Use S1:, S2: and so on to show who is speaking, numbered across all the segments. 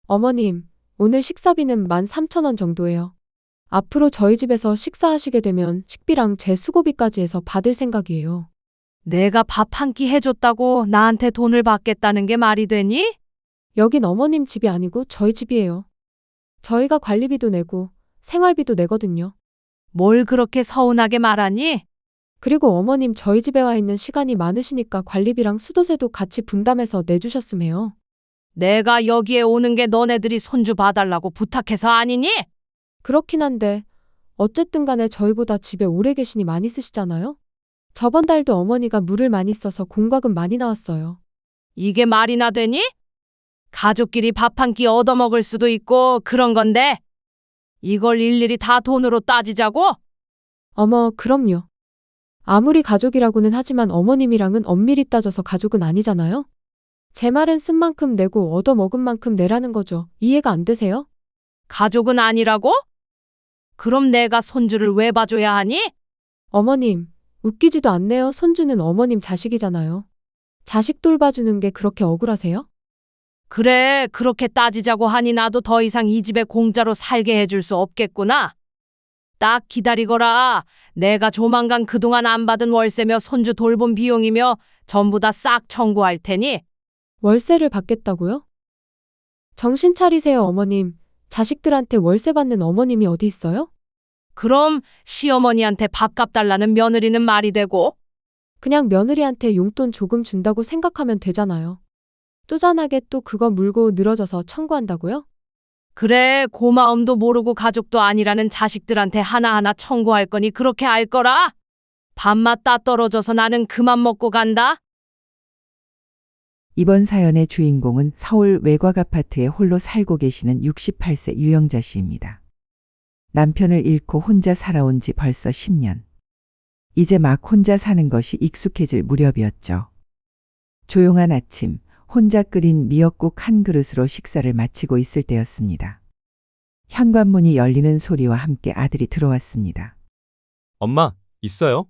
S1: 어머님, 오늘 식사비는 13,000원 정도예요. 앞으로 저희 집에서 식사하시게 되면 식비랑 제 수고비까지 해서 받을 생각이에요.
S2: 내가 밥 한 끼 해줬다고 나한테 돈을 받겠다는 게 말이 되니?
S1: 여긴 어머님 집이 아니고 저희 집이에요. 저희가 관리비도 내고 생활비도 내거든요.
S2: 뭘 그렇게 서운하게 말하니?
S1: 그리고 어머님 저희 집에 와 있는 시간이 많으시니까 관리비랑 수도세도 같이 분담해서 내주셨음 해요.
S2: 내가 여기에 오는 게 너네들이 손주 봐달라고 부탁해서 아니니?
S1: 그렇긴 한데 어쨌든 간에 저희보다 집에 오래 계시니 많이 쓰시잖아요? 저번 달도 어머니가 물을 많이 써서 공과금 많이 나왔어요.
S2: 이게 말이나 되니? 가족끼리 밥 한 끼 얻어먹을 수도 있고 그런 건데 이걸 일일이 다 돈으로 따지자고?
S1: 어머, 그럼요. 아무리 가족이라고는 하지만 어머님이랑은 엄밀히 따져서 가족은 아니잖아요? 제 말은 쓴 만큼 내고 얻어먹은 만큼 내라는 거죠. 이해가 안 되세요?
S2: 가족은 아니라고? 그럼 내가 손주를 왜 봐줘야 하니?
S1: 어머님, 웃기지도 않네요. 손주는 어머님 자식이잖아요. 자식 돌봐주는 게 그렇게 억울하세요?
S2: 그래, 그렇게 따지자고 하니 나도 더 이상 이 집에 공짜로 살게 해줄 수 없겠구나. 딱 기다리거라. 내가 조만간 그동안 안 받은 월세며 손주 돌봄 비용이며 전부 다 싹 청구할 테니.
S1: 월세를 받겠다고요? 정신 차리세요, 어머님. 자식들한테 월세 받는 어머님이 어디 있어요?
S2: 그럼 시어머니한테 밥값 달라는 며느리는 말이 되고.
S1: 그냥 며느리한테 용돈 조금 준다고 생각하면 되잖아요. 쪼잔하게 또 그거 물고 늘어져서 청구한다고요?
S2: 그래, 고마움도 모르고 가족도 아니라는 자식들한테 하나하나 청구할 거니 그렇게 알 거라. 밥맛 따 떨어져서 나는 그만 먹고 간다.
S3: 이번 사연의 주인공은 서울 외곽 아파트에 홀로 살고 계시는 68세 유영자 씨입니다. 남편을 잃고 혼자 살아온 지 벌써 10년. 이제 막 혼자 사는 것이 익숙해질 무렵이었죠. 조용한 아침, 혼자 끓인 미역국 한 그릇으로 식사를 마치고 있을 때였습니다. 현관문이 열리는 소리와 함께 아들이 들어왔습니다.
S4: 엄마, 있어요?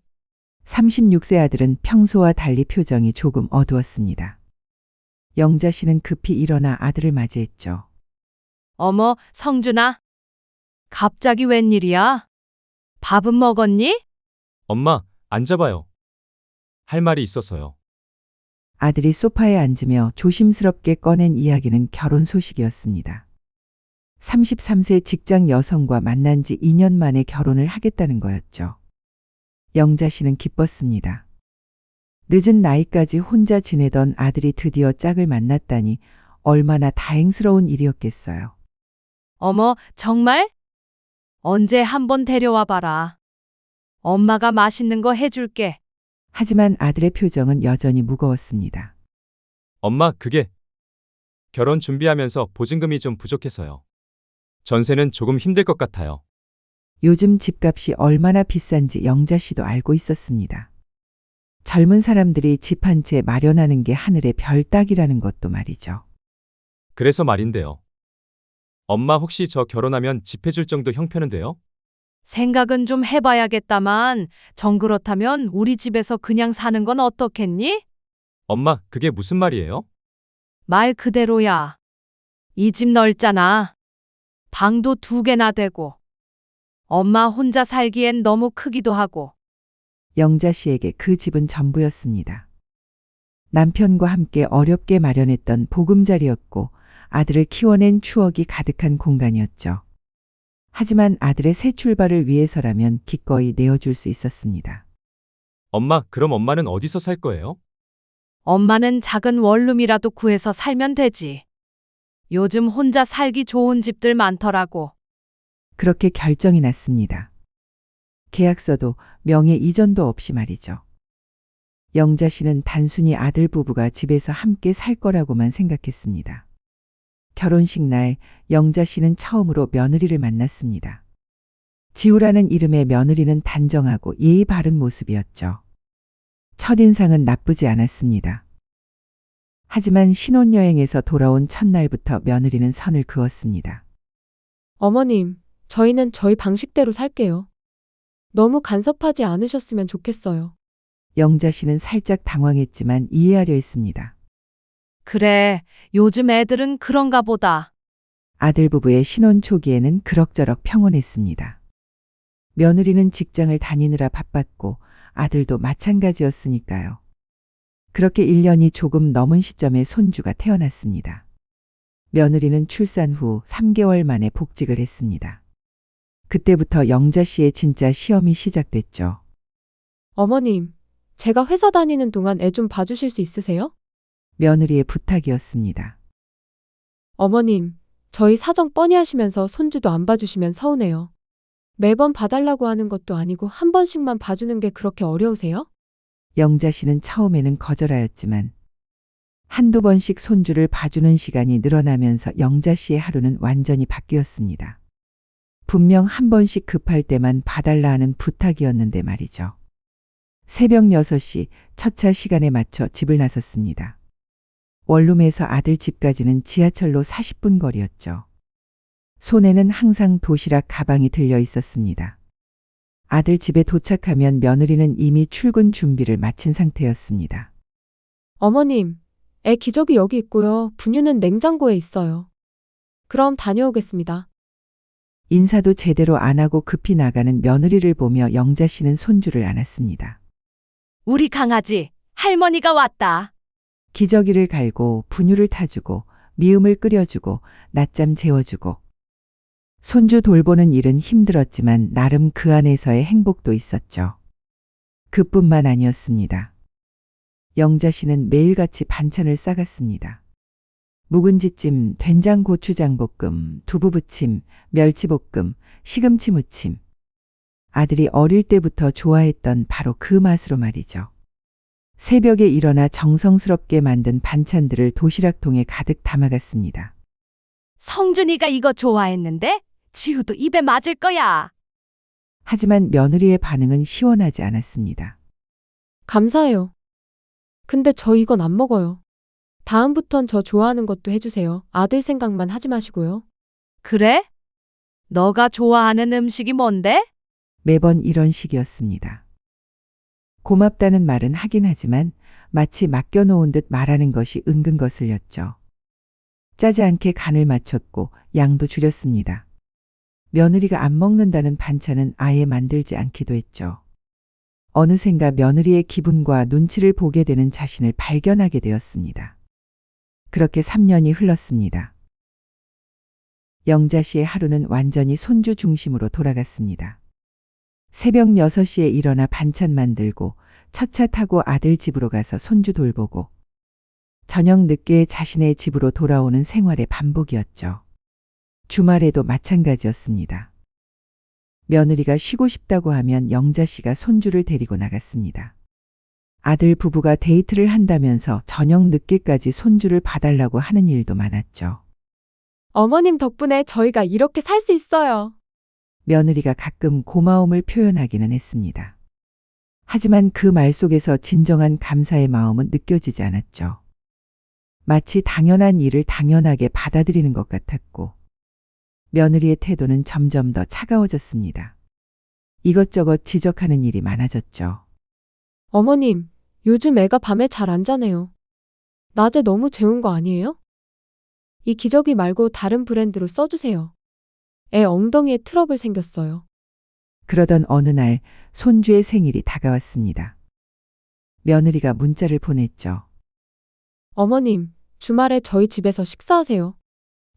S3: 36세 아들은 평소와 달리 표정이 조금 어두웠습니다. 영자 씨는 급히 일어나 아들을 맞이했죠.
S2: 어머, 성준아. 갑자기 웬일이야? 밥은 먹었니?
S4: 엄마, 앉아봐요. 할 말이 있어서요.
S3: 아들이 소파에 앉으며 조심스럽게 꺼낸 이야기는 결혼 소식이었습니다. 33세 직장 여성과 만난 지 2년 만에 결혼을 하겠다는 거였죠. 영자 씨는 기뻤습니다. 늦은 나이까지 혼자 지내던 아들이 드디어 짝을 만났다니 얼마나 다행스러운 일이었겠어요.
S2: 어머, 정말? 언제 한번 데려와 봐라. 엄마가 맛있는 거 해줄게.
S3: 하지만 아들의 표정은 여전히 무거웠습니다.
S4: 엄마, 그게 결혼 준비하면서 보증금이 좀 부족해서요. 전세는 조금 힘들 것 같아요.
S3: 요즘 집값이 얼마나 비싼지 영자 씨도 알고 있었습니다. 젊은 사람들이 집 한 채 마련하는 게 하늘의 별 따기라는 것도 말이죠.
S4: 그래서 말인데요. 엄마 혹시 저 결혼하면 집 해줄 정도 형편은 돼요?
S2: 생각은 좀 해봐야겠다만, 정 그렇다면 우리 집에서 그냥 사는 건 어떻겠니?
S4: 엄마, 그게 무슨 말이에요?
S2: 말 그대로야. 이 집 넓잖아. 방도 2개나 되고. 엄마 혼자 살기엔 너무 크기도 하고.
S3: 영자 씨에게 그 집은 전부였습니다. 남편과 함께 어렵게 마련했던 보금자리였고 아들을 키워낸 추억이 가득한 공간이었죠. 하지만 아들의 새 출발을 위해서라면 기꺼이 내어줄 수 있었습니다.
S4: 엄마, 그럼 엄마는 어디서 살 거예요?
S2: 엄마는 작은 원룸이라도 구해서 살면 되지. 요즘 혼자 살기 좋은 집들 많더라고.
S3: 그렇게 결정이 났습니다. 계약서도 명예 이전도 없이 말이죠. 영자 씨는 단순히 아들 부부가 집에서 함께 살 거라고만 생각했습니다. 결혼식 날 영자 씨는 처음으로 며느리를 만났습니다. 지우라는 이름의 며느리는 단정하고 예의 바른 모습이었죠. 첫인상은 나쁘지 않았습니다. 하지만 신혼여행에서 돌아온 첫날부터 며느리는 선을 그었습니다.
S1: 어머님, 저희는 저희 방식대로 살게요. 너무 간섭하지 않으셨으면 좋겠어요.
S3: 영자 씨는 살짝 당황했지만 이해하려 했습니다.
S2: 그래, 요즘 애들은 그런가 보다.
S3: 아들 부부의 신혼 초기에는 그럭저럭 평온했습니다. 며느리는 직장을 다니느라 바빴고 아들도 마찬가지였으니까요. 그렇게 1년이 조금 넘은 시점에 손주가 태어났습니다. 며느리는 출산 후 3개월 만에 복직을 했습니다. 그때부터 영자 씨의 진짜 시험이 시작됐죠.
S1: 어머님, 제가 회사 다니는 동안 애 좀 봐주실 수 있으세요?
S3: 며느리의 부탁이었습니다.
S1: 어머님, 저희 사정 뻔히 하시면서 손주도 안 봐주시면 서운해요. 매번 봐달라고 하는 것도 아니고 한 번씩만 봐주는 게 그렇게 어려우세요?
S3: 영자 씨는 처음에는 거절하였지만 한두 번씩 손주를 봐주는 시간이 늘어나면서 영자 씨의 하루는 완전히 바뀌었습니다. 분명 한 번씩 급할 때만 봐달라 하는 부탁이었는데 말이죠. 새벽 6시 첫 차 시간에 맞춰 집을 나섰습니다. 원룸에서 아들 집까지는 지하철로 40분 거리였죠. 손에는 항상 도시락 가방이 들려 있었습니다. 아들 집에 도착하면 며느리는 이미 출근 준비를 마친 상태였습니다.
S1: 어머님, 애 기저귀 여기 있고요. 분유는 냉장고에 있어요. 그럼 다녀오겠습니다.
S3: 인사도 제대로 안 하고 급히 나가는 며느리를 보며 영자 씨는 손주를 안았습니다.
S2: 우리 강아지, 할머니가 왔다.
S3: 기저귀를 갈고 분유를 타주고 미음을 끓여주고 낮잠 재워주고 손주 돌보는 일은 힘들었지만 나름 그 안에서의 행복도 있었죠. 그뿐만 아니었습니다. 영자 씨는 매일같이 반찬을 싸갔습니다. 묵은지찜, 된장 고추장 볶음, 두부부침, 멸치볶음, 시금치 무침. 아들이 어릴 때부터 좋아했던 바로 그 맛으로 말이죠. 새벽에 일어나 정성스럽게 만든 반찬들을 도시락통에 가득 담아갔습니다.
S2: 성준이가 이거 좋아했는데 지우도 입에 맞을 거야.
S3: 하지만 며느리의 반응은 시원하지 않았습니다.
S1: 감사해요. 근데 저 이건 안 먹어요. 다음부턴 저 좋아하는 것도 해주세요. 아들 생각만 하지 마시고요.
S2: 그래? 너가 좋아하는 음식이 뭔데?
S3: 매번 이런 식이었습니다. 고맙다는 말은 하긴 하지만 마치 맡겨놓은 듯 말하는 것이 은근 거슬렸죠. 짜지 않게 간을 맞췄고 양도 줄였습니다. 며느리가 안 먹는다는 반찬은 아예 만들지 않기도 했죠. 어느샌가 며느리의 기분과 눈치를 보게 되는 자신을 발견하게 되었습니다. 그렇게 3년이 흘렀습니다. 영자 씨의 하루는 완전히 손주 중심으로 돌아갔습니다. 새벽 6시에 일어나 반찬 만들고 첫 차 타고 아들 집으로 가서 손주 돌보고 저녁 늦게 자신의 집으로 돌아오는 생활의 반복이었죠. 주말에도 마찬가지였습니다. 며느리가 쉬고 싶다고 하면 영자 씨가 손주를 데리고 나갔습니다. 아들 부부가 데이트를 한다면서 저녁 늦게까지 손주를 봐달라고 하는 일도 많았죠.
S1: 어머님 덕분에 저희가 이렇게 살 수 있어요.
S3: 며느리가 가끔 고마움을 표현하기는 했습니다. 하지만 그 말 속에서 진정한 감사의 마음은 느껴지지 않았죠. 마치 당연한 일을 당연하게 받아들이는 것 같았고, 며느리의 태도는 점점 더 차가워졌습니다. 이것저것 지적하는 일이 많아졌죠.
S1: 어머님, 요즘 애가 밤에 잘 안 자네요. 낮에 너무 재운 거 아니에요? 이 기저귀 말고 다른 브랜드로 써주세요. 애 엉덩이에 트러블 생겼어요.
S3: 그러던 어느 날 손주의 생일이 다가왔습니다. 며느리가 문자를 보냈죠.
S1: 어머님, 주말에 저희 집에서 식사하세요.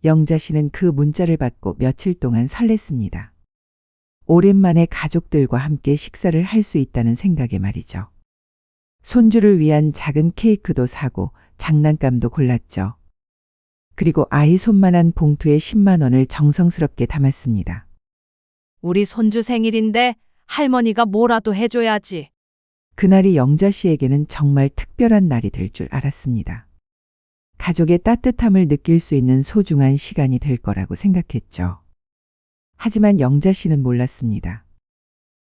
S3: 영자 씨는 그 문자를 받고 며칠 동안 설렜습니다. 오랜만에 가족들과 함께 식사를 할 수 있다는 생각에 말이죠. 손주를 위한 작은 케이크도 사고 장난감도 골랐죠. 그리고 아이 손만한 봉투에 10만 원을 정성스럽게 담았습니다.
S2: 우리 손주 생일인데 할머니가 뭐라도 해줘야지.
S3: 그날이 영자 씨에게는 정말 특별한 날이 될 줄 알았습니다. 가족의 따뜻함을 느낄 수 있는 소중한 시간이 될 거라고 생각했죠. 하지만 영자 씨는 몰랐습니다.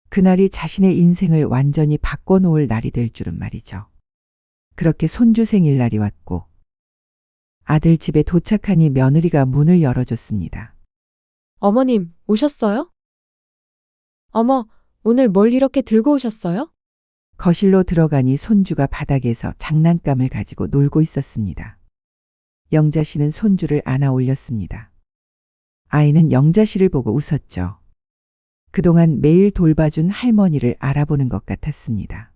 S3: 그날이 자신의 인생을 완전히 바꿔놓을 날이 될 줄은 말이죠. 그렇게 손주 생일날이 왔고 아들 집에 도착하니 며느리가 문을 열어줬습니다.
S1: 어머님, 오셨어요? 어머, 오늘 뭘 이렇게 들고 오셨어요?
S3: 거실로 들어가니 손주가 바닥에서 장난감을 가지고 놀고 있었습니다. 영자 씨는 손주를 안아 올렸습니다. 아이는 영자 씨를 보고 웃었죠. 그동안 매일 돌봐준 할머니를 알아보는 것 같았습니다.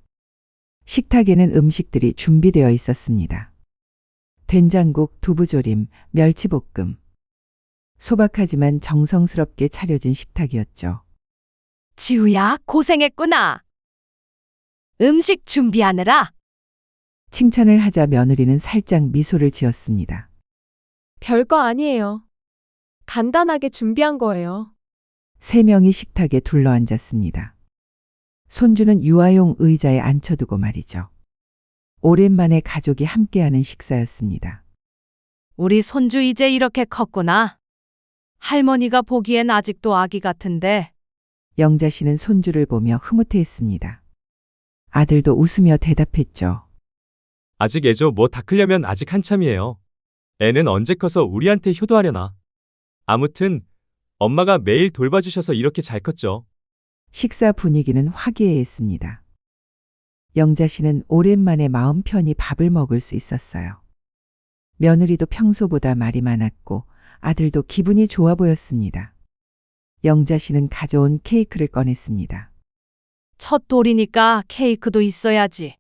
S3: 식탁에는 음식들이 준비되어 있었습니다. 된장국, 두부조림, 멸치볶음. 소박하지만 정성스럽게 차려진 식탁이었죠.
S2: 지우야, 고생했구나. 음식 준비하느라.
S3: 칭찬을 하자 며느리는 살짝 미소를 지었습니다.
S1: 별거 아니에요. 간단하게 준비한 거예요.
S3: 세 명이 식탁에 둘러앉았습니다. 손주는 유아용 의자에 앉혀두고 말이죠. 오랜만에 가족이 함께하는 식사였습니다.
S2: 우리 손주 이제 이렇게 컸구나. 할머니가 보기엔 아직도 아기 같은데.
S3: 영자 씨는 손주를 보며 흐뭇해했습니다. 아들도 웃으며 대답했죠.
S4: 아직 애죠. 뭐 다 크려면 아직 한참이에요. 애는 언제 커서 우리한테 효도하려나. 아무튼 엄마가 매일 돌봐주셔서 이렇게 잘 컸죠.
S3: 식사 분위기는 화기애애했습니다. 영자 씨는 오랜만에 마음 편히 밥을 먹을 수 있었어요. 며느리도 평소보다 말이 많았고 아들도 기분이 좋아 보였습니다. 영자 씨는 가져온 케이크를 꺼냈습니다.
S2: 첫 돌이니까 케이크도 있어야지.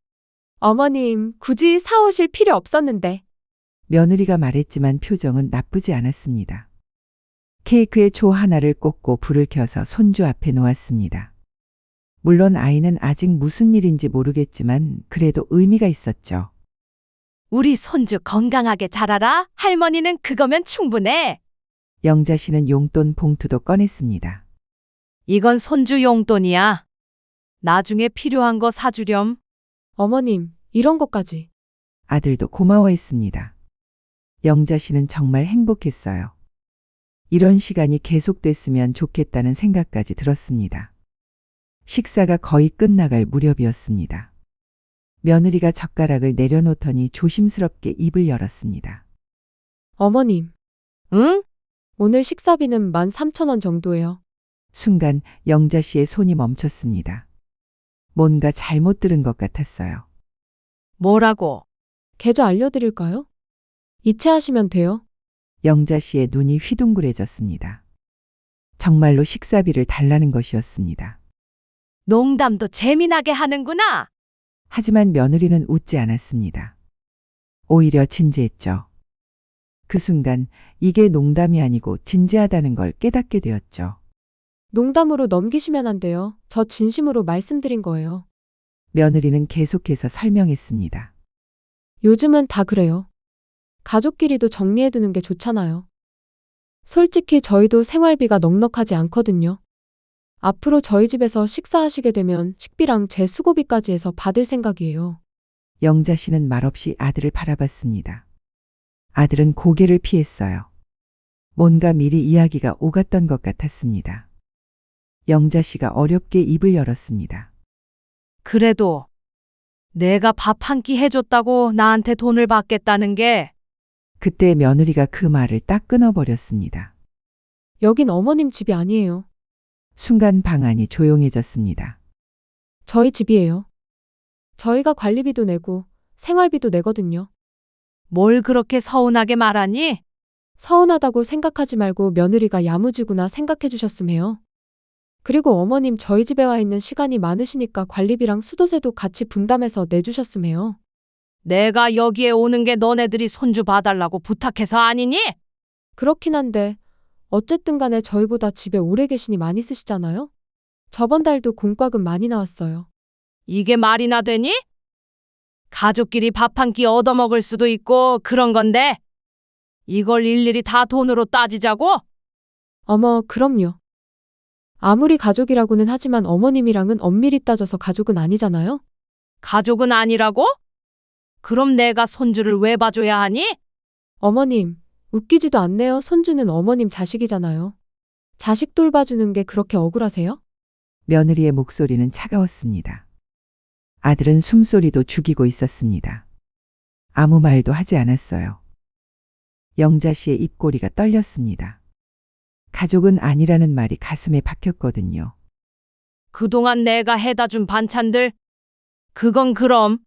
S1: 어머님, 굳이 사오실 필요 없었는데.
S3: 며느리가 말했지만 표정은 나쁘지 않았습니다. 케이크에 초 하나를 꽂고 불을 켜서 손주 앞에 놓았습니다. 물론 아이는 아직 무슨 일인지 모르겠지만 그래도 의미가 있었죠.
S2: 우리 손주 건강하게 자라라. 할머니는 그거면 충분해.
S3: 영자 씨는 용돈 봉투도 꺼냈습니다.
S2: 이건 손주 용돈이야. 나중에 필요한 거 사주렴.
S1: 어머님, 이런 것까지.
S3: 아들도 고마워했습니다. 영자 씨는 정말 행복했어요. 이런 시간이 계속됐으면 좋겠다는 생각까지 들었습니다. 식사가 거의 끝나갈 무렵이었습니다. 며느리가 젓가락을 내려놓더니 조심스럽게 입을 열었습니다.
S1: 어머님,
S2: 응?
S1: 오늘 식사비는 13,000원 정도예요.
S3: 순간 영자 씨의 손이 멈췄습니다. 뭔가 잘못 들은 것 같았어요.
S2: 뭐라고?
S1: 계좌 알려드릴까요? 이체하시면 돼요.
S3: 영자 씨의 눈이 휘둥그레졌습니다. 정말로 식사비를 달라는 것이었습니다.
S2: 농담도 재미나게 하는구나.
S3: 하지만 며느리는 웃지 않았습니다. 오히려 진지했죠. 그 순간 이게 농담이 아니고 진지하다는 걸 깨닫게 되었죠.
S1: 농담으로 넘기시면 안 돼요. 저 진심으로 말씀드린 거예요.
S3: 며느리는 계속해서 설명했습니다.
S1: 요즘은 다 그래요. 가족끼리도 정리해두는 게 좋잖아요. 솔직히 저희도 생활비가 넉넉하지 않거든요. 앞으로 저희 집에서 식사하시게 되면 식비랑 제 수고비까지 해서 받을 생각이에요.
S3: 영자 씨는 말없이 아들을 바라봤습니다. 아들은 고개를 피했어요. 뭔가 미리 이야기가 오갔던 것 같았습니다. 영자 씨가 어렵게 입을 열었습니다.
S2: 그래도 내가 밥 한 끼 해줬다고 나한테 돈을 받겠다는 게
S3: 그때 며느리가 그 말을 딱 끊어버렸습니다.
S1: 여긴 어머님 집이 아니에요.
S3: 순간 방 안이 조용해졌습니다.
S1: 저희 집이에요. 저희가 관리비도 내고 생활비도 내거든요.
S2: 뭘 그렇게 서운하게 말하니?
S1: 서운하다고 생각하지 말고 며느리가 야무지구나 생각해 주셨음 해요. 그리고 어머님 저희 집에 와 있는 시간이 많으시니까 관리비랑 수도세도 같이 분담해서 내주셨음 해요.
S2: 내가 여기에 오는 게 너네들이 손주 봐달라고 부탁해서 아니니?
S1: 그렇긴 한데 어쨌든 간에 저희보다 집에 오래 계시니 많이 쓰시잖아요? 저번 달도 공과금 많이 나왔어요.
S2: 이게 말이나 되니? 가족끼리 밥 한 끼 얻어먹을 수도 있고 그런 건데 이걸 일일이 다 돈으로 따지자고?
S1: 어머, 그럼요. 아무리 가족이라고는 하지만 어머님이랑은 엄밀히 따져서 가족은 아니잖아요?
S2: 가족은 아니라고? 그럼 내가 손주를 왜 봐줘야 하니?
S1: 어머님, 웃기지도 않네요. 손주는 어머님 자식이잖아요. 자식 돌봐주는 게 그렇게 억울하세요?
S3: 며느리의 목소리는 차가웠습니다. 아들은 숨소리도 죽이고 있었습니다. 아무 말도 하지 않았어요. 영자 씨의 입꼬리가 떨렸습니다. 가족은 아니라는 말이 가슴에 박혔거든요.
S2: 그동안 내가 해다 준 반찬들 그건 그럼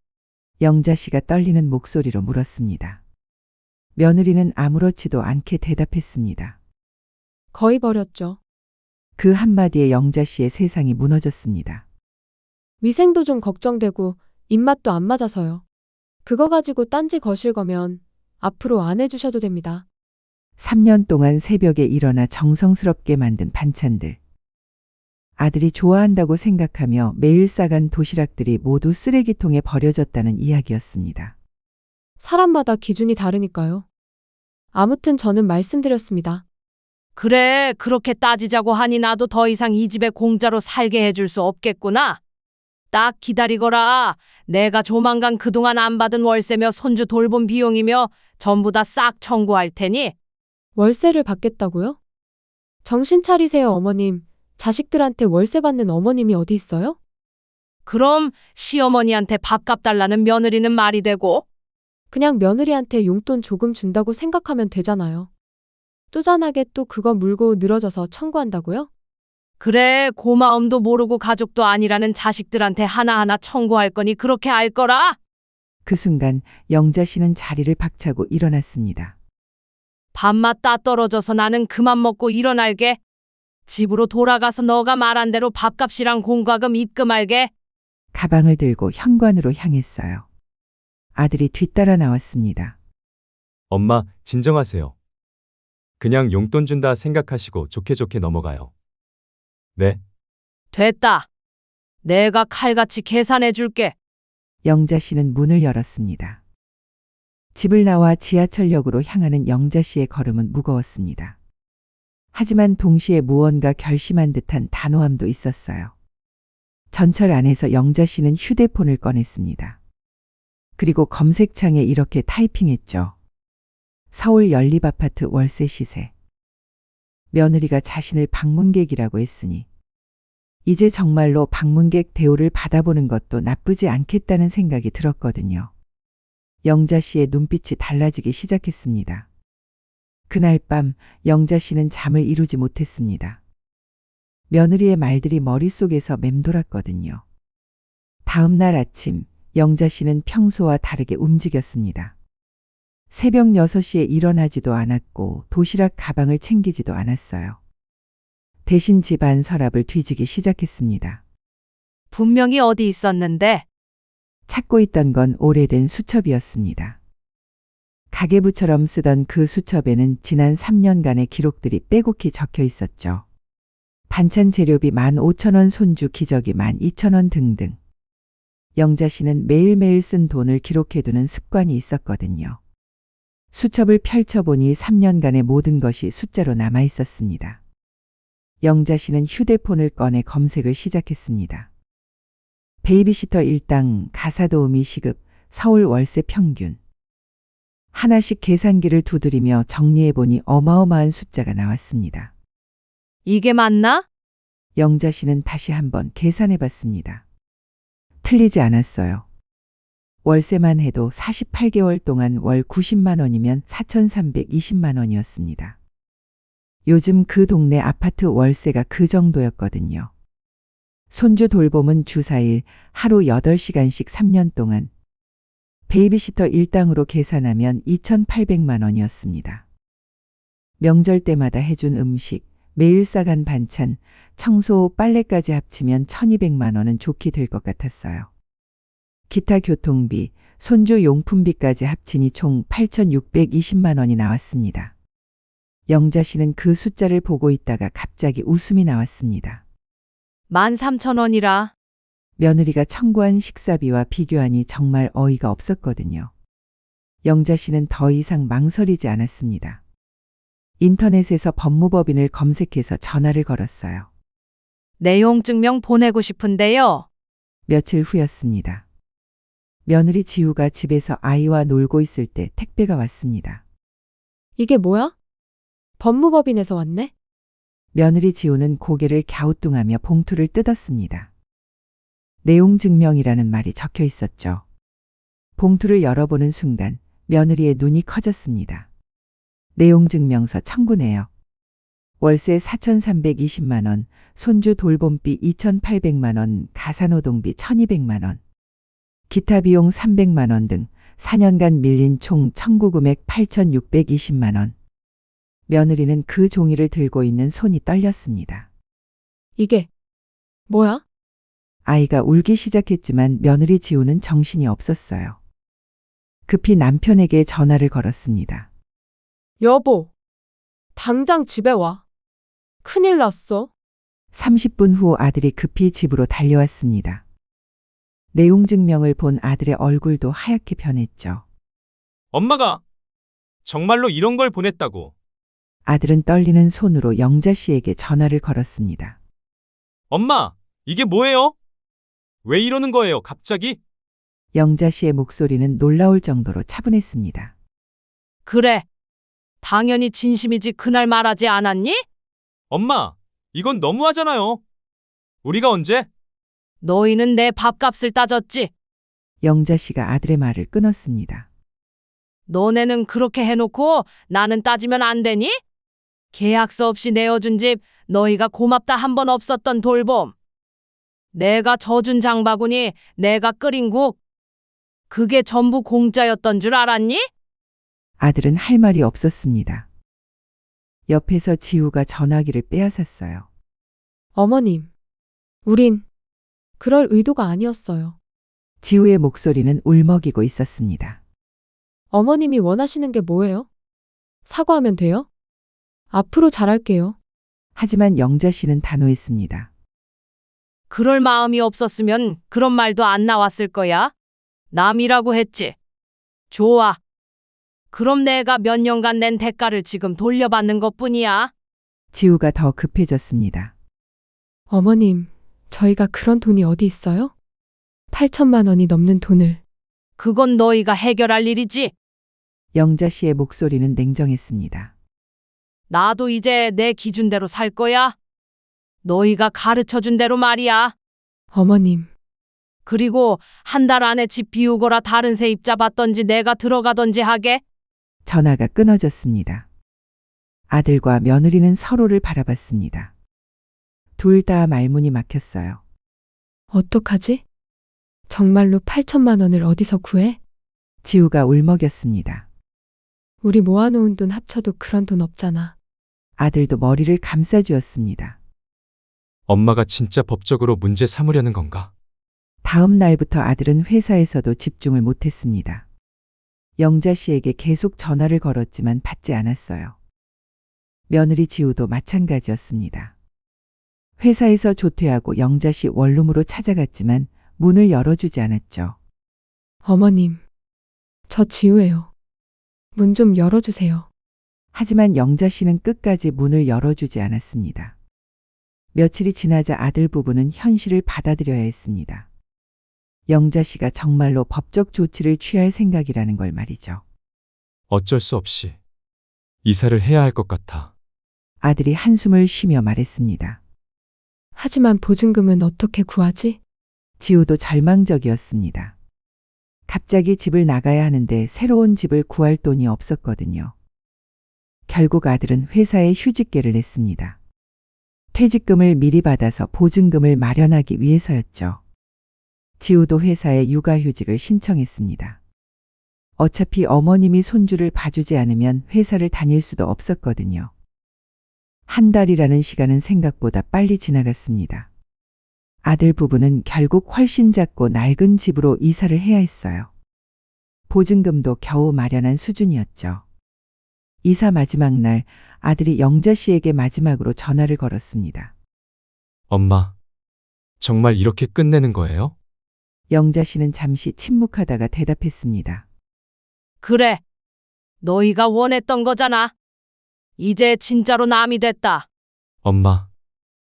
S3: 영자 씨가 떨리는 목소리로 물었습니다. 며느리는 아무렇지도 않게 대답했습니다.
S1: 거의 버렸죠.
S3: 그 한마디에 영자 씨의 세상이 무너졌습니다.
S1: 위생도 좀 걱정되고 입맛도 안 맞아서요. 그거 가지고 딴지 거실 거면 앞으로 안 해주셔도 됩니다.
S3: 3년 동안 새벽에 일어나 정성스럽게 만든 반찬들. 아들이 좋아한다고 생각하며 매일 싸간 도시락들이 모두 쓰레기통에 버려졌다는 이야기였습니다.
S1: 사람마다 기준이 다르니까요. 아무튼 저는 말씀드렸습니다.
S2: 그래, 그렇게 따지자고 하니 나도 더 이상 이 집에 공짜로 살게 해줄 수 없겠구나. 딱 기다리거라. 내가 조만간 그동안 안 받은 월세며 손주 돌봄 비용이며 전부 다 싹 청구할 테니.
S1: 월세를 받겠다고요? 정신 차리세요, 어머님. 자식들한테 월세 받는 어머님이 어디 있어요?
S2: 그럼 시어머니한테 밥값 달라는 며느리는 말이 되고.
S1: 그냥 며느리한테 용돈 조금 준다고 생각하면 되잖아요. 쪼잔하게 또 그거 물고 늘어져서 청구한다고요?
S2: 그래, 고마움도 모르고 가족도 아니라는 자식들한테 하나하나 청구할 거니 그렇게 알 거라.
S3: 그 순간 영자 씨는 자리를 박차고 일어났습니다.
S2: 밥맛 따 떨어져서 나는 그만 먹고 일어날게. 집으로 돌아가서 너가 말한 대로 밥값이랑 공과금 입금할게.
S3: 가방을 들고 현관으로 향했어요. 아들이 뒤따라 나왔습니다.
S4: 엄마, 진정하세요. 그냥 용돈 준다 생각하시고 좋게 좋게 넘어가요. 네,
S2: 됐다. 내가 칼같이 계산해 줄게.
S3: 영자 씨는 문을 열었습니다. 집을 나와 지하철역으로 향하는 영자 씨의 걸음은 무거웠습니다. 하지만 동시에 무언가 결심한 듯한 단호함도 있었어요. 전철 안에서 영자 씨는 휴대폰을 꺼냈습니다. 그리고 검색창에 이렇게 타이핑했죠. 서울 연립아파트 월세 시세. 며느리가 자신을 방문객이라고 했으니 이제 정말로 방문객 대우를 받아보는 것도 나쁘지 않겠다는 생각이 들었거든요. 영자 씨의 눈빛이 달라지기 시작했습니다. 그날 밤 영자 씨는 잠을 이루지 못했습니다. 며느리의 말들이 머릿속에서 맴돌았거든요. 다음 날 아침 영자 씨는 평소와 다르게 움직였습니다. 새벽 6시에 일어나지도 않았고 도시락 가방을 챙기지도 않았어요. 대신 집안 서랍을 뒤지기 시작했습니다.
S2: 분명히 어디 있었는데.
S3: 찾고 있던 건 오래된 수첩이었습니다. 가계부처럼 쓰던 그 수첩에는 지난 3년간의 기록들이 빼곡히 적혀 있었죠. 반찬 재료비 15,000원, 손주 기저귀 12,000원 등등. 영자 씨는 매일매일 쓴 돈을 기록해두는 습관이 있었거든요. 수첩을 펼쳐보니 3년간의 모든 것이 숫자로 남아 있었습니다. 영자 씨는 휴대폰을 꺼내 검색을 시작했습니다. 베이비시터 일당, 가사도우미 시급, 서울 월세 평균. 하나씩 계산기를 두드리며 정리해보니 어마어마한 숫자가 나왔습니다.
S2: 이게 맞나?
S3: 영자 씨는 다시 한번 계산해봤습니다. 틀리지 않았어요. 월세만 해도 48개월 동안 월 90만 원이면 4,320만 원이었습니다. 요즘 그 동네 아파트 월세가 그 정도였거든요. 손주 돌봄은 주 4일, 하루 8시간씩 3년 동안. 베이비시터 일당으로 계산하면 2,800만 원이었습니다. 명절 때마다 해준 음식, 매일 싸간 반찬, 청소, 빨래까지 합치면 1,200만 원은 좋게 될 것 같았어요. 기타 교통비, 손주 용품비까지 합치니 총 8,620만 원이 나왔습니다. 영자 씨는 그 숫자를 보고 있다가 갑자기 웃음이 나왔습니다.
S2: 13,000원이라.
S3: 며느리가 청구한 식사비와 비교하니 정말 어이가 없었거든요. 영자 씨는 더 이상 망설이지 않았습니다. 인터넷에서 법무법인을 검색해서 전화를 걸었어요.
S2: 내용 증명 보내고 싶은데요.
S3: 며칠 후였습니다. 며느리 지우가 집에서 아이와 놀고 있을 때 택배가 왔습니다.
S1: 이게 뭐야? 법무법인에서 왔네?
S3: 며느리 지우는 고개를 갸우뚱하며 봉투를 뜯었습니다. 내용 증명이라는 말이 적혀 있었죠. 봉투를 열어보는 순간 며느리의 눈이 커졌습니다. 내용 증명서 청구네요. 월세 4,320만 원, 손주 돌봄비 2,800만 원, 가사노동비 1,200만 원, 기타 비용 300만 원 등 4년간 밀린 총 청구 금액 8,620만 원. 며느리는 그 종이를 들고 있는 손이 떨렸습니다.
S1: 이게 뭐야?
S3: 아이가 울기 시작했지만 며느리 지우는 정신이 없었어요. 급히 남편에게 전화를 걸었습니다.
S1: 여보, 당장 집에 와. 큰일 났어.
S3: 30분 후 아들이 급히 집으로 달려왔습니다. 내용 증명을 본 아들의 얼굴도 하얗게 변했죠.
S4: 엄마가 정말로 이런 걸 보냈다고.
S3: 아들은 떨리는 손으로 영자 씨에게 전화를 걸었습니다.
S4: 엄마, 이게 뭐예요? 왜 이러는 거예요, 갑자기?
S3: 영자 씨의 목소리는 놀라울 정도로 차분했습니다.
S2: 그래. 당연히 진심이지 그날 말하지 않았니?
S4: 엄마, 이건 너무하잖아요. 우리가 언제?
S2: 너희는 내 밥값을 따졌지.
S3: 영자 씨가 아들의 말을 끊었습니다.
S2: 너네는 그렇게 해놓고 나는 따지면 안 되니? 계약서 없이 내어준 집, 너희가 고맙다 한 번 없었던 돌봄. 내가 져준 장바구니, 내가 끓인 국. 그게 전부 공짜였던 줄 알았니?
S3: 아들은 할 말이 없었습니다. 옆에서 지우가 전화기를 빼앗았어요.
S1: 어머님, 우린 그럴 의도가 아니었어요.
S3: 지우의 목소리는 울먹이고 있었습니다.
S1: 어머님이 원하시는 게 뭐예요? 사과하면 돼요? 앞으로 잘할게요.
S3: 하지만 영자 씨는 단호했습니다.
S2: 그럴 마음이 없었으면 그런 말도 안 나왔을 거야. 남이라고 했지. 좋아. 그럼 내가 몇 년간 낸 대가를 지금 돌려받는 것뿐이야.
S3: 지우가 더 급해졌습니다.
S1: 어머님, 저희가 그런 돈이 어디 있어요? 8천만 원이 넘는 돈을.
S2: 그건 너희가 해결할 일이지.
S3: 영자 씨의 목소리는 냉정했습니다.
S2: 나도 이제 내 기준대로 살 거야. 너희가 가르쳐준 대로 말이야.
S1: 어머님,
S2: 그리고 한 달 안에 집 비우거라 다른 세입자 받던지 내가 들어가던지 하게.
S3: 전화가 끊어졌습니다. 아들과 며느리는 서로를 바라봤습니다. 둘 다 말문이 막혔어요.
S1: 어떡하지? 정말로 8천만 원을 어디서 구해?
S3: 지우가 울먹였습니다.
S1: 우리 모아놓은 돈 합쳐도 그런 돈 없잖아.
S3: 아들도 머리를 감싸주었습니다.
S4: 엄마가 진짜 법적으로 문제 삼으려는 건가?
S3: 다음 날부터 아들은 회사에서도 집중을 못했습니다. 영자 씨에게 계속 전화를 걸었지만 받지 않았어요. 며느리 지우도 마찬가지였습니다. 회사에서 조퇴하고 영자 씨 원룸으로 찾아갔지만 문을 열어주지 않았죠.
S1: 어머님, 저 지우예요. 문 좀 열어주세요.
S3: 하지만 영자 씨는 끝까지 문을 열어주지 않았습니다. 며칠이 지나자 아들 부부는 현실을 받아들여야 했습니다. 영자 씨가 정말로 법적 조치를 취할 생각이라는 걸 말이죠.
S4: 어쩔 수 없이 이사를 해야 할 것 같아.
S3: 아들이 한숨을 쉬며 말했습니다.
S1: 하지만 보증금은 어떻게 구하지?
S3: 지우도 절망적이었습니다. 갑자기 집을 나가야 하는데 새로운 집을 구할 돈이 없었거든요. 결국 아들은 회사에 휴직계를 냈습니다. 퇴직금을 미리 받아서 보증금을 마련하기 위해서였죠. 지우도 회사에 육아휴직을 신청했습니다. 어차피 어머님이 손주를 봐주지 않으면 회사를 다닐 수도 없었거든요. 한 달이라는 시간은 생각보다 빨리 지나갔습니다. 아들 부부는 결국 훨씬 작고 낡은 집으로 이사를 해야 했어요. 보증금도 겨우 마련한 수준이었죠. 이사 마지막 날 아들이 영자 씨에게 마지막으로 전화를 걸었습니다.
S4: 엄마, 정말 이렇게 끝내는 거예요?
S3: 영자 씨는 잠시 침묵하다가 대답했습니다.
S2: 그래. 너희가 원했던 거잖아. 이제 진짜로 남이 됐다.
S4: 엄마,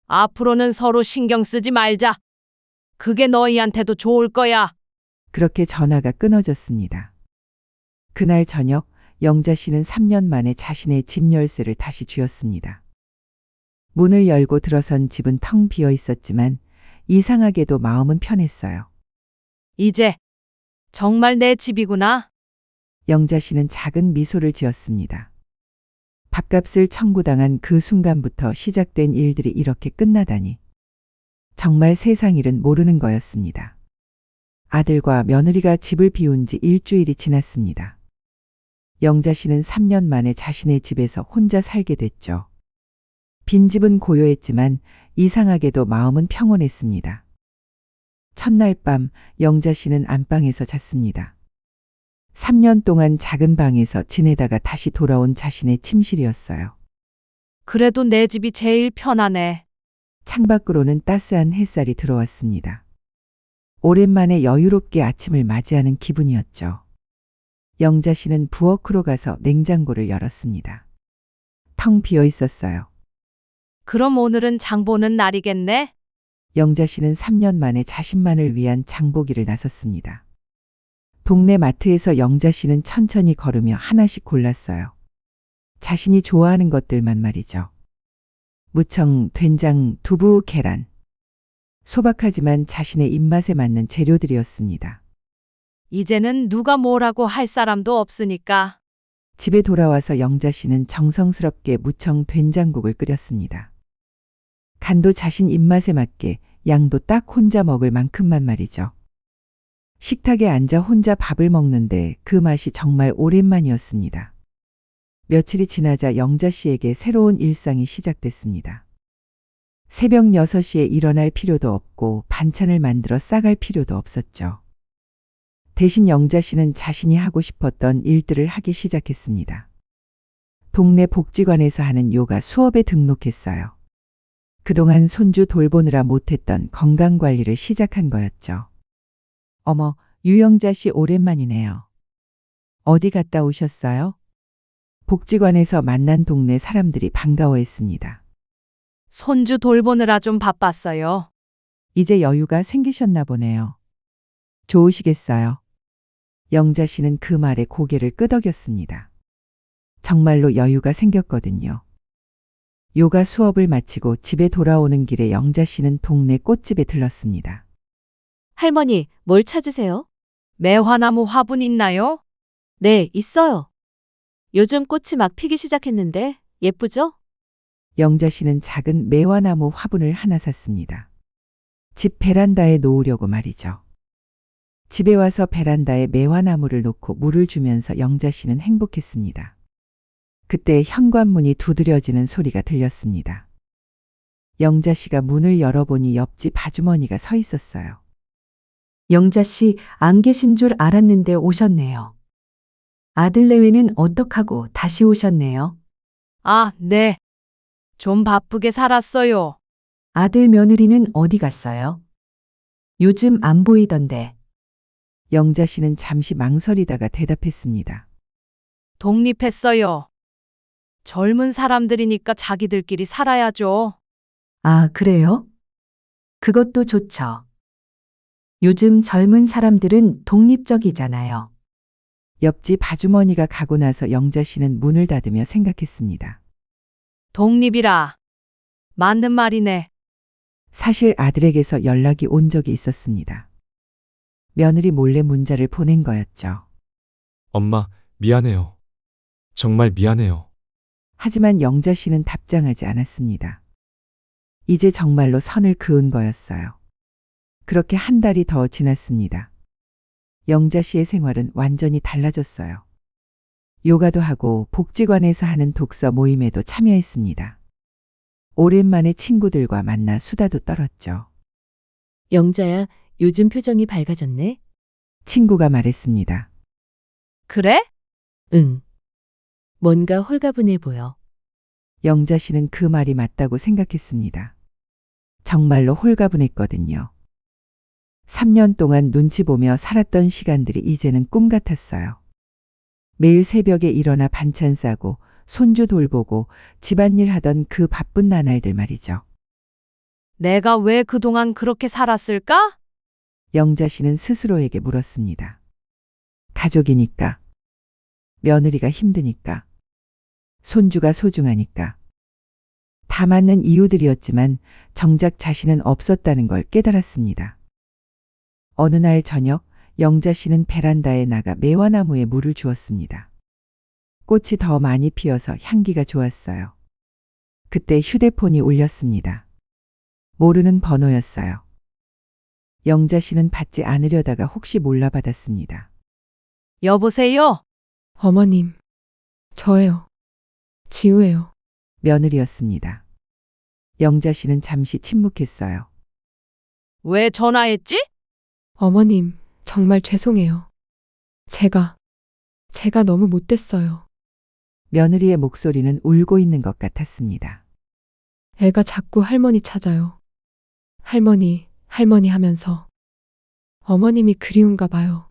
S2: 앞으로는 서로 신경 쓰지 말자. 그게 너희한테도 좋을 거야.
S3: 그렇게 전화가 끊어졌습니다. 그날 저녁 영자 씨는 3년 만에 자신의 집 열쇠를 다시 쥐었습니다. 문을 열고 들어선 집은 텅 비어 있었지만 이상하게도 마음은 편했어요.
S2: 이제 정말 내 집이구나.
S3: 영자 씨는 작은 미소를 지었습니다. 밥값을 청구당한 그 순간부터 시작된 일들이 이렇게 끝나다니. 정말 세상 일은 모르는 거였습니다. 아들과 며느리가 집을 비운 지 일주일이 지났습니다. 영자 씨는 3년 만에 자신의 집에서 혼자 살게 됐죠. 빈집은 고요했지만 이상하게도 마음은 평온했습니다. 첫날 밤 영자 씨는 안방에서 잤습니다. 3년 동안 작은 방에서 지내다가 다시 돌아온 자신의 침실이었어요.
S2: 그래도 내 집이 제일 편하네.
S3: 창밖으로는 따스한 햇살이 들어왔습니다. 오랜만에 여유롭게 아침을 맞이하는 기분이었죠. 영자 씨는 부엌으로 가서 냉장고를 열었습니다. 텅 비어 있었어요.
S2: 그럼 오늘은 장 보는 날이겠네?
S3: 영자 씨는 3년 만에 자신만을 위한 장보기를 나섰습니다. 동네 마트에서 영자 씨는 천천히 걸으며 하나씩 골랐어요. 자신이 좋아하는 것들만 말이죠. 무청, 된장, 두부, 계란. 소박하지만 자신의 입맛에 맞는 재료들이었습니다.
S2: 이제는 누가 뭐라고 할 사람도 없으니까.
S3: 집에 돌아와서 영자 씨는 정성스럽게 무청 된장국을 끓였습니다. 간도 자신 입맛에 맞게 양도 딱 혼자 먹을 만큼만 말이죠. 식탁에 앉아 혼자 밥을 먹는데 그 맛이 정말 오랜만이었습니다. 며칠이 지나자 영자 씨에게 새로운 일상이 시작됐습니다. 새벽 6시에 일어날 필요도 없고 반찬을 만들어 싸갈 필요도 없었죠. 대신 영자 씨는 자신이 하고 싶었던 일들을 하기 시작했습니다. 동네 복지관에서 하는 요가 수업에 등록했어요. 그동안 손주 돌보느라 못했던 건강관리를 시작한 거였죠. 어머, 유영자 씨 오랜만이네요. 어디 갔다 오셨어요? 복지관에서 만난 동네 사람들이 반가워했습니다.
S2: 손주 돌보느라 좀 바빴어요.
S3: 이제 여유가 생기셨나 보네요. 좋으시겠어요? 영자 씨는 그 말에 고개를 끄덕였습니다. 정말로 여유가 생겼거든요. 요가 수업을 마치고 집에 돌아오는 길에 영자 씨는 동네 꽃집에 들렀습니다.
S5: 할머니, 뭘 찾으세요?
S2: 매화나무 화분 있나요?
S5: 네, 있어요. 요즘 꽃이 막 피기 시작했는데 예쁘죠?
S3: 영자 씨는 작은 매화나무 화분을 하나 샀습니다. 집 베란다에 놓으려고 말이죠. 집에 와서 베란다에 매화나무를 놓고 물을 주면서 영자 씨는 행복했습니다. 그때 현관문이 두드려지는 소리가 들렸습니다. 영자 씨가 문을 열어보니 옆집 아주머니가 서 있었어요.
S6: 영자 씨 안 계신 줄 알았는데 오셨네요. 아들 내외는 어떡하고 다시 오셨네요.
S2: 아, 네. 좀 바쁘게 살았어요.
S6: 아들 며느리는 어디 갔어요? 요즘 안 보이던데.
S3: 영자 씨는 잠시 망설이다가 대답했습니다.
S2: 독립했어요. 젊은 사람들이니까 자기들끼리 살아야죠.
S6: 아, 그래요? 그것도 좋죠. 요즘 젊은 사람들은 독립적이잖아요.
S3: 옆집 아주머니가 가고 나서 영자 씨는 문을 닫으며 생각했습니다.
S2: 독립이라. 맞는 말이네.
S3: 사실 아들에게서 연락이 온 적이 있었습니다. 며느리 몰래 문자를 보낸 거였죠.
S4: 엄마, 미안해요. 정말 미안해요.
S3: 하지만 영자 씨는 답장하지 않았습니다. 이제 정말로 선을 그은 거였어요. 그렇게 한 달이 더 지났습니다. 영자 씨의 생활은 완전히 달라졌어요. 요가도 하고 복지관에서 하는 독서 모임에도 참여했습니다. 오랜만에 친구들과 만나 수다도 떨었죠.
S5: 영자야, 요즘 표정이 밝아졌네?
S3: 친구가 말했습니다.
S2: 그래?
S5: 응. 뭔가 홀가분해 보여.
S3: 영자 씨는 그 말이 맞다고 생각했습니다. 정말로 홀가분했거든요. 3년 동안 눈치 보며 살았던 시간들이 이제는 꿈 같았어요. 매일 새벽에 일어나 반찬 싸고 손주 돌보고 집안일 하던 그 바쁜 나날들 말이죠.
S2: 내가 왜 그동안 그렇게 살았을까?
S3: 영자 씨는 스스로에게 물었습니다. 가족이니까, 며느리가 힘드니까, 손주가 소중하니까. 다 맞는 이유들이었지만 정작 자신은 없었다는 걸 깨달았습니다. 어느 날 저녁 영자 씨는 베란다에 나가 매화나무에 물을 주었습니다. 꽃이 더 많이 피어서 향기가 좋았어요. 그때 휴대폰이 울렸습니다. 모르는 번호였어요. 영자 씨는 받지 않으려다가 혹시 몰라 받았습니다.
S2: 여보세요?
S1: 어머님, 저예요. 지우예요.
S3: 며느리였습니다. 영자 씨는 잠시 침묵했어요.
S2: 왜 전화했지?
S1: 어머님, 정말 죄송해요. 제가 너무 못됐어요.
S3: 며느리의 목소리는 울고 있는 것 같았습니다.
S1: 애가 자꾸 할머니 찾아요. 할머니, 할머니 하면서. 어머님이 그리운가 봐요.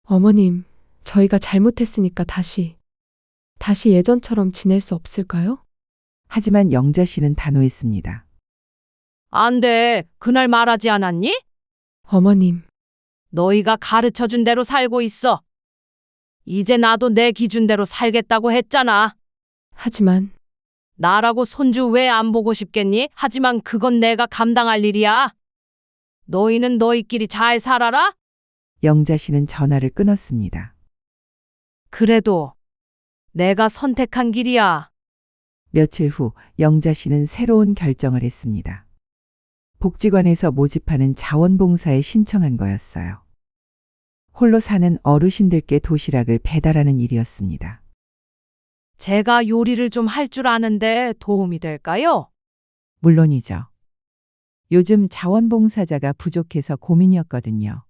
S1: 어머님, 저희가 잘못했으니까 다시 예전처럼 지낼 수 없을까요?
S3: 하지만 영자 씨는 단호했습니다.
S2: 안 돼. 그날 말하지 않았니?
S1: 어머님,
S2: 너희가 가르쳐 준 대로 살고 있어. 이제 나도 내 기준대로 살겠다고 했잖아.
S1: 하지만
S2: 나라고 손주 왜 안 보고 싶겠니? 하지만 그건 내가 감당할 일이야. 너희는 너희끼리 잘 살아라?
S3: 영자 씨는 전화를 끊었습니다.
S2: 그래도 내가 선택한 길이야.
S3: 며칠 후 영자 씨는 새로운 결정을 했습니다. 복지관에서 모집하는 자원봉사에 신청한 거였어요. 홀로 사는 어르신들께 도시락을 배달하는 일이었습니다.
S2: 제가 요리를 좀 할 줄 아는데 도움이 될까요?
S3: 물론이죠. 요즘 자원봉사자가 부족해서 고민이었거든요.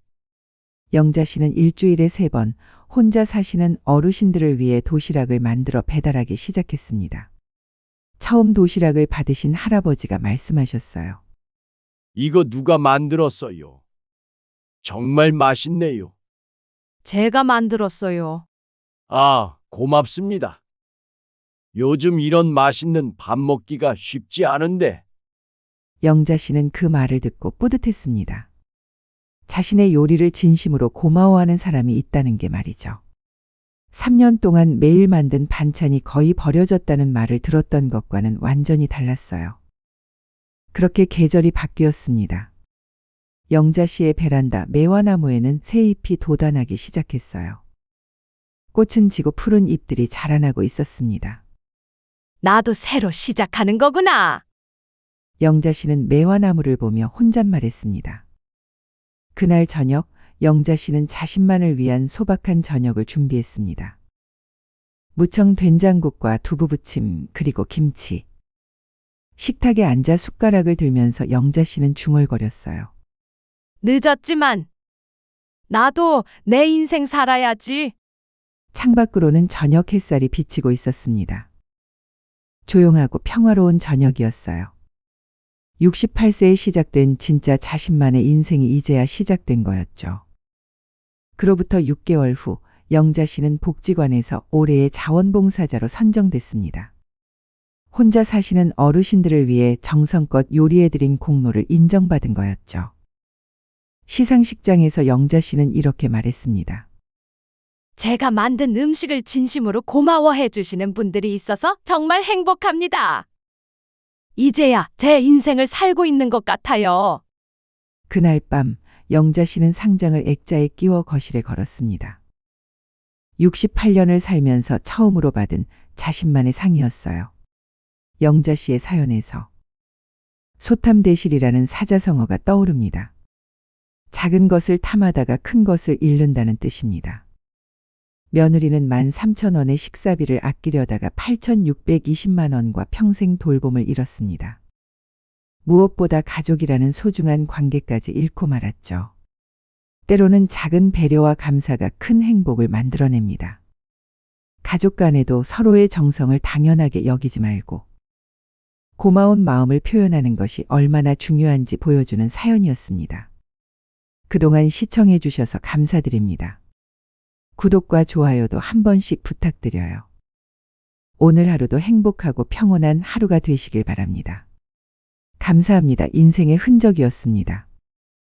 S3: 영자 씨는 일주일에 3번 혼자 사시는 어르신들을 위해 도시락을 만들어 배달하기 시작했습니다. 처음 도시락을 받으신 할아버지가 말씀하셨어요.
S7: 이거 누가 만들었어요? 정말 맛있네요.
S2: 제가 만들었어요.
S7: 아, 고맙습니다. 요즘 이런 맛있는 밥 먹기가 쉽지 않은데.
S3: 영자 씨는 그 말을 듣고 뿌듯했습니다. 자신의 요리를 진심으로 고마워하는 사람이 있다는 게 말이죠. 3년 동안 매일 만든 반찬이 거의 버려졌다는 말을 들었던 것과는 완전히 달랐어요. 그렇게 계절이 바뀌었습니다. 영자 씨의 베란다 매화나무에는 새잎이 돋아나기 시작했어요. 꽃은 지고 푸른 잎들이 자라나고 있었습니다.
S2: 나도 새로 시작하는 거구나.
S3: 영자 씨는 매화나무를 보며 혼잣말했습니다. 그날 저녁 영자 씨는 자신만을 위한 소박한 저녁을 준비했습니다. 무청 된장국과 두부부침 그리고 김치. 식탁에 앉아 숟가락을 들면서 영자 씨는 중얼거렸어요.
S2: 늦었지만 나도 내 인생 살아야지.
S3: 창밖으로는 저녁 햇살이 비치고 있었습니다. 조용하고 평화로운 저녁이었어요. 68세에 시작된 진짜 자신만의 인생이 이제야 시작된 거였죠. 그로부터 6개월 후 영자 씨는 복지관에서 올해의 자원봉사자로 선정됐습니다. 혼자 사시는 어르신들을 위해 정성껏 요리해드린 공로를 인정받은 거였죠. 시상식장에서 영자 씨는 이렇게 말했습니다.
S2: 제가 만든 음식을 진심으로 고마워해 주시는 분들이 있어서 정말 행복합니다. 이제야 제 인생을 살고 있는 것 같아요.
S3: 그날 밤 영자 씨는 상장을 액자에 끼워 거실에 걸었습니다. 68년을 살면서 처음으로 받은 자신만의 상이었어요. 영자 씨의 사연에서 소탐대실이라는 사자성어가 떠오릅니다. 작은 것을 탐하다가 큰 것을 잃는다는 뜻입니다. 며느리는 13,000원의 식사비를 아끼려다가 8,620만 원과 평생 돌봄을 잃었습니다. 무엇보다 가족이라는 소중한 관계까지 잃고 말았죠. 때로는 작은 배려와 감사가 큰 행복을 만들어냅니다. 가족 간에도 서로의 정성을 당연하게 여기지 말고 고마운 마음을 표현하는 것이 얼마나 중요한지 보여주는 사연이었습니다. 그동안 시청해 주셔서 감사드립니다. 구독과 좋아요도 한 번씩 부탁드려요. 오늘 하루도 행복하고 평온한 하루가 되시길 바랍니다. 감사합니다. 인생의 흔적이었습니다.